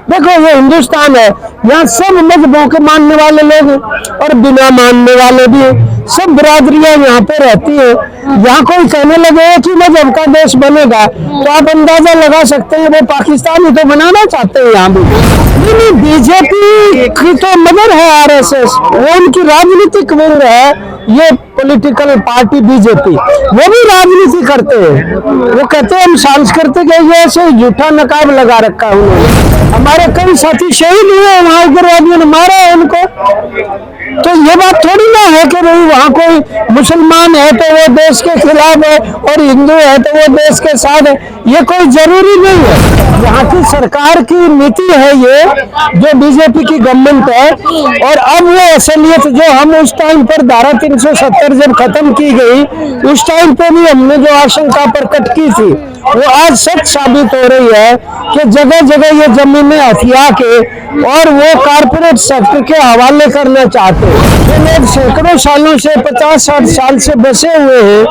देखो ये हिंदुस्तान है, यहाँ सब मजहबों के मानने वाले लोग हैं और बिना मानने वाले भी हैं। सब बिरादरियां यहाँ पे रहती है। यहाँ कोई कहने लगे कि मजहब का देश बनेगा तो आप अंदाजा लगा सकते हैं वो पाकिस्तान ही तो बनाना चाहते हैं यहाँ भी। नहीं, बीजेपी की तो मदर है आरएसएस, वो उनकी राजनीतिक विंग है। ये पॉलिटिकल पार्टी बीजेपी वो भी राजनीति करते हैं। वो कहते हैं हम सांस्कृतिक है, ये ऐसे झूठा नकाब लगा रखा है उन्होंने। हमारे कई साथी शहीद हुए, वहां उग्रवादियों ने मारा है उनको। तो ये बात थोड़ी ना है कि भाई वहाँ कोई मुसलमान है तो वो देश के खिलाफ है और हिंदू है तो वो देश के साथ है, ये कोई जरूरी नहीं है। यहाँ की सरकार की नीति है ये, जो बीजेपी की गवर्नमेंट है। और अब वो असलियत जो हम उस टाइम पर धारा 370 जब खत्म की गई, उस टाइम पे भी हमने जो आशंका प्रकट की थी वो आज सच साबित हो रही है कि जगह जगह ये जमीनें हथिया के और वो कारपोरेट सेक्टर के हवाले करना चाहते हैं। जो लोग सैकड़ों सालों से 50-60 साल से बसे हुए हैं,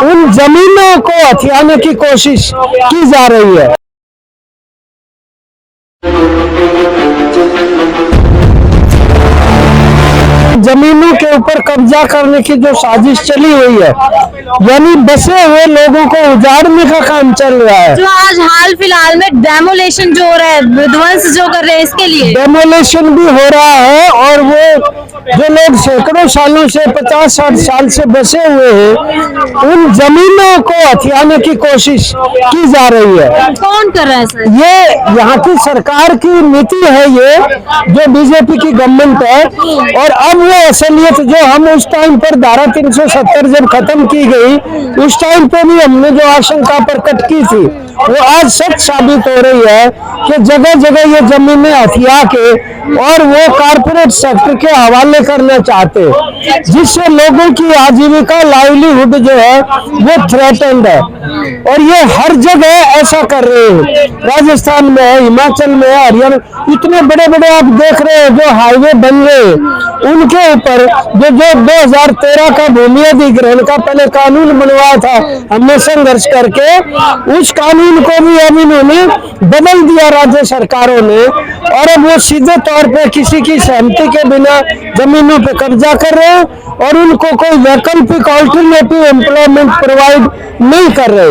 उन जमीनों को हथियाने की कोशिश की जा रही है। जमीनों के ऊपर कब्जा करने की जो साजिश चली हुई है, यानी बसे हुए लोगों को उजाड़ने का काम चल रहा है। जो आज हाल फिलहाल में डेमोलेशन जो हो रहा है, विध्वंस जो कर रहे हैं, इसके लिए डेमोलेशन भी हो रहा है। और वो जो लोग सैकड़ों सालों से 50-60 साल से बसे हुए हैं, उन जमीनों को हथियाने की कोशिश की जा रही है। कौन कर रहा है सर? ये यहाँ की सरकार की नीति है ये, जो बीजेपी की गवर्नमेंट है। और अब वो असलियत जो हम उस टाइम पर धारा 370 जब खत्म की गई, उस टाइम पे भी हमने जो आशंका प्रकट की थी वो आज सच साबित हो रही है कि जगह जगह ये जमीनें हथिया के और वो कारपोरेट सेक्टर के हवाले करना चाहते हैं, जिससे लोगों की आजीविका, लाइवलीहुड जो है वो थ्रेटेंड है। और ये हर जगह ऐसा कर रहे हैं। राजस्थान में है, हिमाचल में है, हरियाणा, इतने बड़े बड़े आप देख रहे हैं जो हाईवे बन रहे हैं, उनके ऊपर जो 2013 का भूमि अधिग्रहण का पहले कानून बनवाया था हमने संघर्ष करके, उस कानून को भी अब इन्होंने बदल दिया राज्य सरकारों ने। और अब वो सीधे तौर पे किसी की सहमति के बिना जमीनों पे कब्जा कर रहे हैं और उनको कोई वैकल्पिक ऑल्टरनेटिव एम्प्लॉयमेंट प्रोवाइड नहीं कर रहे।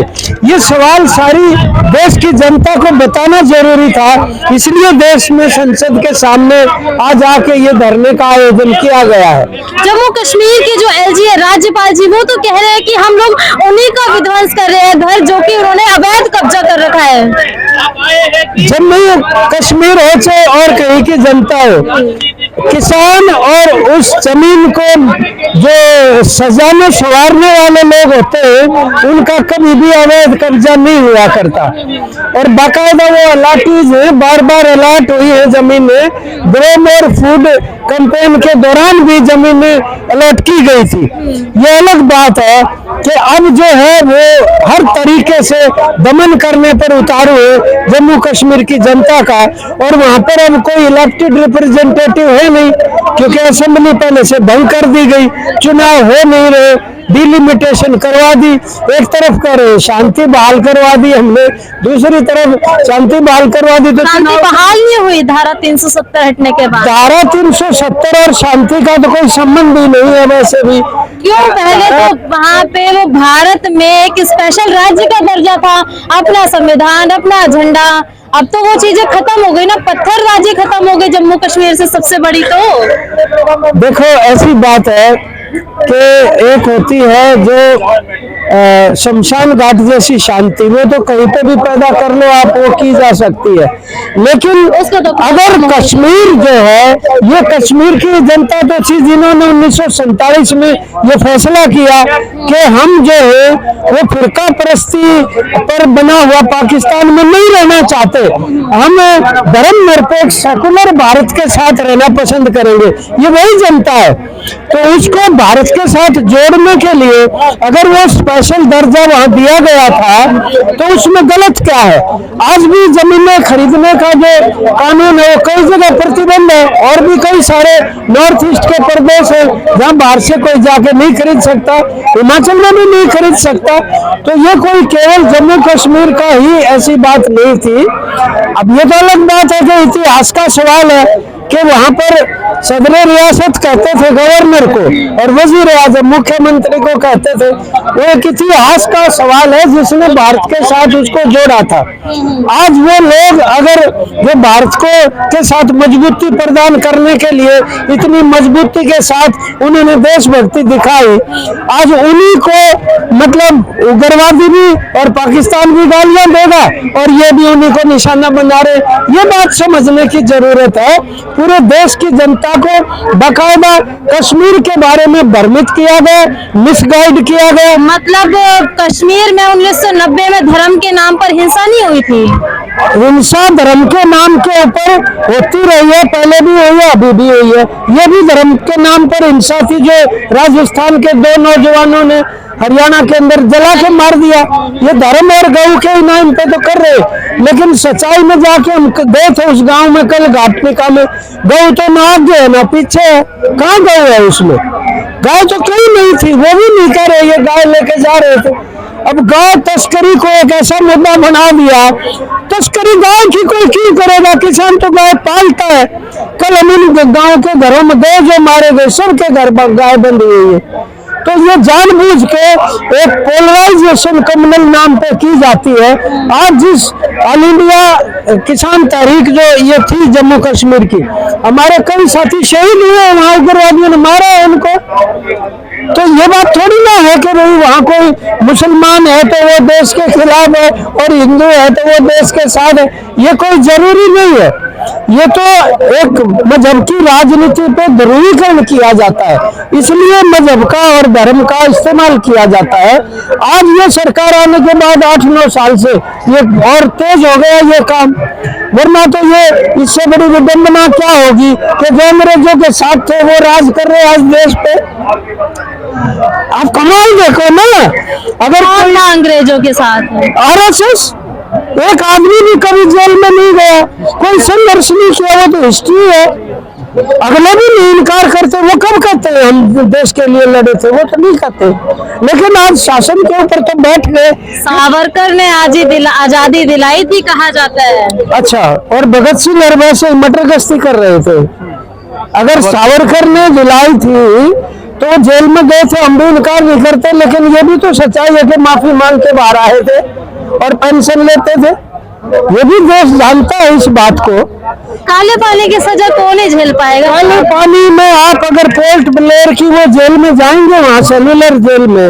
ये सवाल सारी देश की जनता को बताना जरूरी था, इसलिए देश में संसद के सामने आज आके ये धरने का आयोजन किया गया है। जम्मू कश्मीर के जो एलजी है, राज्यपाल जी, वो तो कह रहे हैं कि हम लोग उन्हीं का विध्वंस कर रहे हैं, घर जो कि उन्होंने अवैध कब्जा कर रखा है। जम्मू कश्मीर हो चाहे और कहीं की जनता हो, किसान और उस जमीन को जो सजा में संवारने वाले लोग होते हैं, उनका कभी भी अवैध कब्जा नहीं हुआ करता। और बाकायदा वो अलाटीज है, बार बार अलाट हुई है जमीनें। ग्रोम और फूड कैंपेन के दौरान भी जमीनें अलॉट की गई थी। ये अलग बात है कि अब जो है वो हर तरीके से दमन करने पर उतारू है जम्मू कश्मीर की जनता का। और वहां पर अब कोई इलेक्टेड रिप्रेजेंटेटिव है नहीं, क्योंकि असेंबली पहले से भंग कर दी गई, चुनाव हो नहीं रहे, डिलिमिटेशन करवा दी। एक तरफ कर रहे शांति बहाल करवा दी हमने, दूसरी तरफ शांति बहाल करवा दी तो शांति बहाल नहीं हुई धारा 370 हटने के बाद। धारा 370 और शांति का तो कोई संबंध ही नहीं है वैसे भी। क्यों? पहले तो वहाँ पे वो भारत में एक स्पेशल राज्य का दर्जा था, अपना संविधान, अपना झंडा। अब तो वो चीजें खत्म हो गई ना, पत्थर राज्य खत्म हो गए जम्मू कश्मीर से सबसे बड़ी। तो देखो ऐसी बात है कि एक होती है जो शमशान घाट जैसी शांति, वो तो कहीं पे भी पैदा कर लो आप, वो की जा सकती है। लेकिन अगर कश्मीर जो है, ये कश्मीर की जनता तो थी जिन्होंने 1947 में ये फैसला किया कि हम जो है वो फिरका परस्ती पर बना हुआ पाकिस्तान में नहीं रहना चाहते, हम धर्म निरपेक्ष सेकुलर भारत के साथ रहना पसंद करेंगे। ये वही जनता है। तो उसको भारत के साथ जोड़ने के लिए अगर वो स्पेशल दर्जा वहाँ दिया गया था, तो उसमें गलत क्या है? आज भी जमीनें खरीदने का जो कानून है वो कई जगह प्रतिबंध है, और भी कई सारे नॉर्थ ईस्ट के प्रदेश है जहाँ बाहर से कोई जाके नहीं खरीद सकता, हिमाचल में भी नहीं खरीद सकता। तो ये कोई केवल जम्मू कश्मीर का ही ऐसी बात नहीं थी। अब ये तो अलग बात है कि इतिहास का सवाल है कि वहां पर सदर रियासत कहते थे गवर्नर को, और वजीर आजम मुख्यमंत्री को कहते थे। वो एक इतिहास का सवाल है जिसने भारत के साथ उसको जोड़ा था। आज वो लोग अगर जो भारत को के साथ मजबूती प्रदान करने के लिए इतनी मजबूती के साथ उन्होंने देशभक्ति दिखाई, आज उन्हीं को मतलब उग्रवादी भी और पाकिस्तान भी गालियां देगा और ये भी उन्हीं को निशाना बना रहे। ये बात समझने की जरूरत है। पूरे देश की जनता को बाकायदा कश्मीर के बारे में भ्रमित किया गया, मिसगाइड किया गया। मतलब कश्मीर में 1990 में धर्म के नाम पर हिंसा नहीं हुई थी? हिंसा धर्म के नाम के ऊपर होती रही है, पहले भी हुई है, अभी भी हुई है। ये भी धर्म के नाम पर हिंसा थी जो राजस्थान के 2 नौजवानों ने हरियाणा के अंदर जला के मार दिया। ये धर्म और गौ के नाम पे तो कर रहे, लेकिन सच्चाई में जाके हम गए थे उस गांव में कल घाटनिका में, गौ तो ना आगे है ना पीछे है। कहाँ गौ है उसमें? गाय तो कहीं नहीं थी, वो भी नहीं कर रहे, ये गाय लेके जा रहे थे। अब गाय तस्करी को एक ऐसा मुद्दा बना दिया, तस्करी गाय की कोई क्यों करेगा? किसान तो गाय पालता है। कल हम इन गाँव के घरों में गए, जो मारे गए सबके घर गाय बंधी हुई है। तो ये जानबूझ के एक पोलराइजेशन कम्युनल नाम पे की जाती है। आज जिस ऑल इंडिया किसान तहरीक जो ये थी जम्मू कश्मीर की, हमारे कई साथी शहीद हुए, वहां उग्रवादियों ने मारा है उनको। तो ये बात थोड़ी ना है कि भाई वहाँ कोई मुसलमान है तो वो देश के खिलाफ है और हिंदू है तो वो देश के साथ है, ये कोई जरूरी नहीं है। ये तो एक मजहब की राजनीति पे ध्रुवीकरण किया जाता है, इसलिए मजहब का और धर्म का इस्तेमाल किया जाता है। आज ये सरकार आने के बाद 8-9 साल से ये और तेज हो गया ये काम, वरना तो ये इससे बड़ी विडंबना क्या होगी कि जो अंग्रेजों के साथ थे वो राज कर रहे आज देश पे। आप कमाल देखो ना, अगर कोई अंग्रेजों के साथ RSS एक आदमी भी कभी जेल में नहीं गया, कोई संघर्ष नहीं किया, वो तो हिस्ट्री है। अगले भी नहीं इनकार करते, वो कब कहते हैं हम देश के लिए लड़े थे? वो तो नहीं कहते, लेकिन आज शासन के ऊपर तो बैठ गए। सावरकर ने आजादी दिलाई थी कहा जाता है। अच्छा, और भगत सिंह हर वैसे मटर गश्ती कर रहे थे। अगर सावरकर ने दिलाई थी तो जेल में गए थे, हम भी इनकार नहीं करते, लेकिन ये भी तो सच्चाई है कि माफी मांग के बाहर आए थे और पेंशन लेते थे। ये भी देश जानता है इस बात को। काले पानी की सजा कौन ही झेल पाएगा? काले पानी में आप अगर पोर्ट ब्लेयर की वो जेल में जाएंगे, वहाँ सेलुलर जेल में,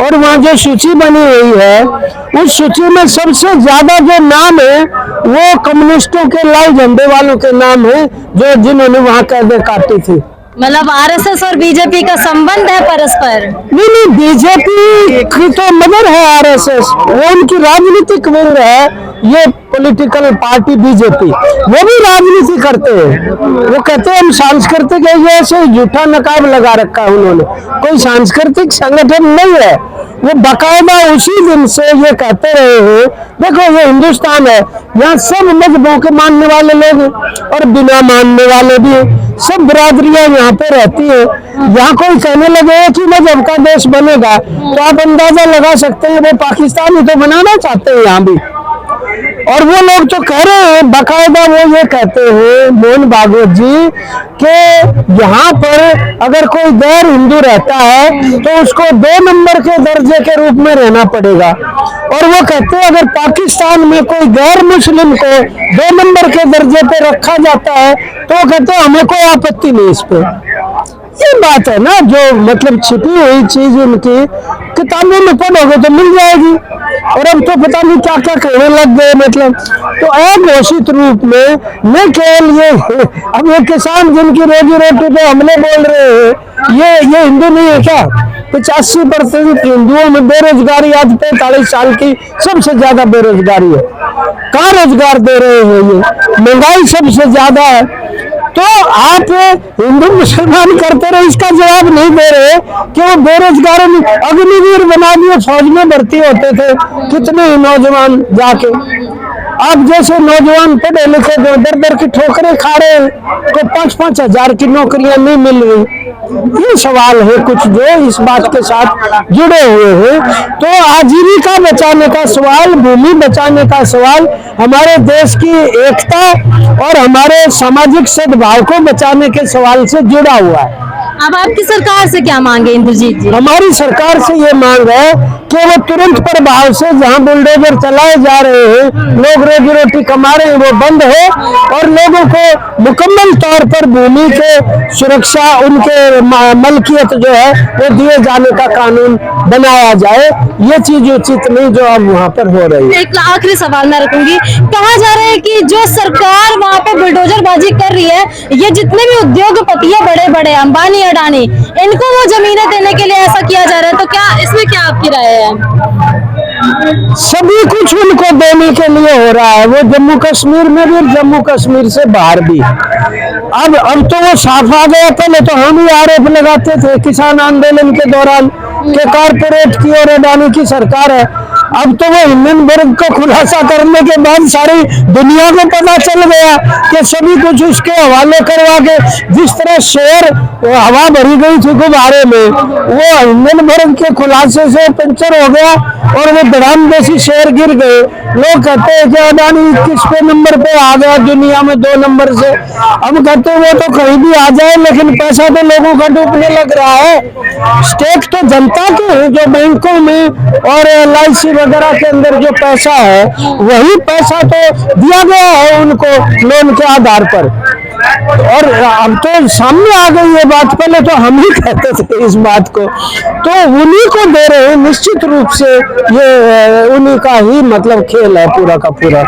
और वहाँ जो सूची बनी हुई है उस सूची में सबसे ज्यादा जो नाम है वो कम्युनिस्टों के लाल झंडे वालों के नाम है, जो जिन्होंने वहाँ कैदें काटी थी। मतलब RSS और बीजेपी का संबंध है परस्पर? नहीं, बीजेपी की तो मदर है RSS, वो उनकी राजनीतिक विंग है। ये पॉलिटिकल पार्टी बीजेपी, वो भी राजनीति करते हैं। वो कहते हैं हम सांस्कृतिक है, ये ऐसे झूठा नकाब लगा रखा है उन्होंने, कोई सांस्कृतिक संगठन नहीं है। वो बाकायदा उसी दिन से ये कहते रहे हैं। देखो ये हिंदुस्तान है, यहाँ सब मजहबों के मानने वाले लोग हैं और बिना मानने वाले भी हैं, सब बिरादरियां यहाँ पे रहती है। यहाँ कोई कहने लगे कि मजहब का देश बनेगा तो आप अंदाजा लगा सकते हैं वो पाकिस्तान ही तो बनाना चाहते हैं यहाँ भी। और वो लोग तो कह रहे हैं बाकायदा, वो ये कहते हैं मोहन भागवत जी कि यहाँ पर अगर कोई गैर हिंदू रहता है तो उसको 2 नंबर के दर्जे के रूप में रहना पड़ेगा। और वो कहते हैं अगर पाकिस्तान में कोई गैर मुस्लिम को 2 नंबर के दर्जे पे रखा जाता है तो वो कहते हैं हमें कोई आपत्ति नहीं इस पे। ये बात है ना, जो मतलब छिपी हुई चीज उनकी किताबों में पढ़ोगे तो मिल जाएगी। और अब तो पता नहीं क्या क्या कहने लग गए, मतलब तो अघोषित रूप में न केवल ये अब ये किसान जिनकी रोजी रोटी पे हमले बोल रहे हैं, ये हिंदू नहीं है क्या? 85% हिंदुओं में बेरोजगारी आज 45 साल की सबसे ज्यादा बेरोजगारी है। कहाँ रोजगार दे रहे हैं? ये महंगाई सबसे ज्यादा है। तो आप हिंदू मुसलमान करते रहे, इसका जवाब नहीं दे रहे कि वो बेरोजगारों में अग्निवीर बना दिए, फौज में भर्ती होते थे कितने ही नौजवान जाके। अब जैसे नौजवान पढ़े लिखे जो दर दर की ठोकरें खा रहे हैं, तो 5-5 हजार की नौकरियां नहीं मिल रही। ये सवाल है कुछ जो इस बात के साथ जुड़े हुए हैं। तो आजीविका बचाने का सवाल, भूमि बचाने का सवाल, हमारे देश की एकता और हमारे सामाजिक सद्भाव को बचाने के सवाल से जुड़ा हुआ है। अब आपकी सरकार से क्या मांगे इंद्रजीत जी? हमारी सरकार से ये मांग है कि वो तुरंत प्रभाव से जहां बुलडोजर चलाए जा रहे हैं, लोग रोजी रोटी कमा रहे हैं, वो बंद हो और लोगों को मुकम्मल तौर पर भूमि के सुरक्षा, उनके मलकियत जो है वो दिए जाने का कानून बनाया जाए। ये चीज उचित नहीं जो अब वहाँ पर हो रही है। एक आखिरी सवाल मैं रखूंगी, कहा जा रहा है कि जो सरकार वहाँ पे बुलडोजरबाजी कर रही है, ये जितने भी उद्योगपति है बड़े बड़े, अंबानी अडानी, इनको वो जमीनें देने के लिए ऐसा किया जा रहा है, तो क्या इसमें क्या आपकी राय है? सभी कुछ उनको देने के लिए हो रहा है, वो जम्मू कश्मीर में भी, जम्मू कश्मीर से बाहर भी। अब तो वो साफ आ गया। पहले तो हम ही आरोप लगाते थे किसान आंदोलन के दौरान के कारपोरेट की और अडानी की सरकार है। अब तो वो हिंडनबर्ग को खुलासा करने के बाद सारी दुनिया को पता चल गया कि सभी कुछ उसके हवाले करवा के, जिस तरह शेयर हवा भरी गई थी गुब्बारे में, वो हिंडनबर्ग के खुलासे से पंचर हो गया और वो धड़ाम जैसी शेयर गिर गए। लोग कहते हैं कि अडानी 21वें नंबर पे आ गया दुनिया में 2 नंबर से। अब कहते हैं वो तो कहीं भी आ जाए, लेकिन पैसा तो लोगों का डूबने लग रहा है। स्टेक तो जनता के हैं, जो बैंकों में और LIC वगैरह के अंदर जो पैसा है, वही पैसा तो दिया गया है उनको लोन के आधार पर। और अब तो सामने आ गई ये बात, पहले तो हम ही कहते थे इस बात को, तो उन्हीं को दे रहे हैं। निश्चित रूप से ये उन्हीं का ही मतलब खेल है पूरा का पूरा।